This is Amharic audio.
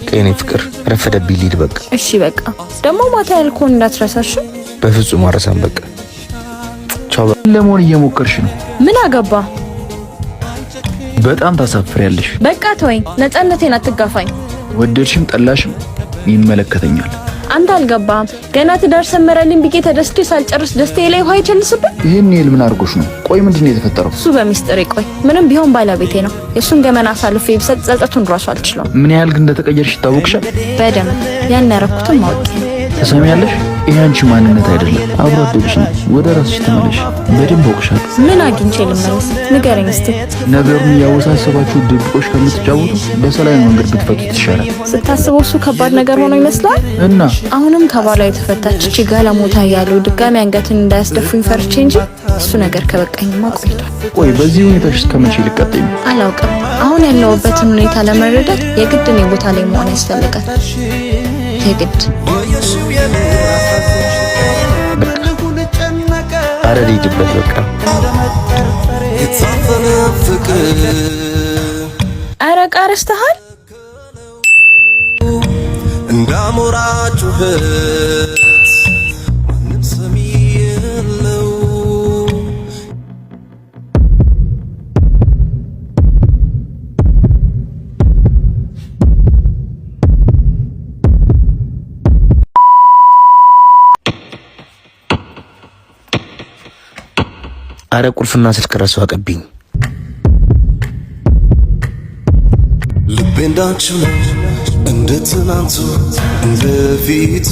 በቃ የኔ ፍቅር ረፈደብኝ ልሂድ በቃ እሺ በቃ ደግሞ ማታ ያልኩህን እንዳትረሳሽ በፍጹም አረሳም በቃ ቻው ለሞን እየሞከርሽ ነው ምን አገባ በጣም ታሳፍሪያለሽ በቃ ተወኝ ነፃነቴን አትጋፋኝ ወደድሽም ጠላሽም ይመለከተኛል አንተ አልገባም ገና ትዳር ሰመረልኝ ብዬ ተደስቼ ሳልጨርስ ደስታዬ ላይ ውሃ ይቸልስብኝ ይሄን ይል ምን አርጎሽ ነው ቆይ ምንድነው የተፈጠረው እሱ በሚስጥር ቆይ ምንም ቢሆን ባለቤቴ ነው የሱን ገመና አሳልፌ ብሰጥ ጸጸቱን ራሱ አልችልም ምን ያህል ግን እንደተቀየርሽ ታውቅሻል በደም ያን ያረኩትን ማወቅ ተሰሚያለሽ ይሄ አንቺ ማንነት አይደለም አብሮ አደግሽ ነው ወደ ራስሽ ተመለሽ በደንብ አውቅሻል ምን አግኝቼ ልመለስ ንገረኝ እስቲ ነገሩን ያወሳሰባችሁ ድብቆሽ ከምትጫወቱ በሰላም መንገድ ብትፈቱት ይሻላል ስታስበው እሱ ከባድ ነገር ሆኖ ይመስላል እና አሁንም ከባሏ የተፈታች እቺ ጋለሞታ ያለው ድጋሚ አንገትን እንዳያስደፉኝ ፈርቼ እንጂ እሱ ነገር ከበቃኝማ ቆይቷል ቆይ በዚህ ሁኔታሽ እስከመቼ ልቀጥይ አላውቅም አሁን ያለውበትን ሁኔታ ለመረዳት የግድ ነው ቦታ ላይ መሆን ያስፈልጋል የግድ አረ ልሂድበት በቃ አረ ቃርስተሃል እንዳሞራጩህ ማንም ሰሚ የለው አረ ቁልፍና ስልክ ረሳሁ አቀብኝ ልቤ እንዳንቺ ነው እንደ ትናንቱ እንደ ፊቱ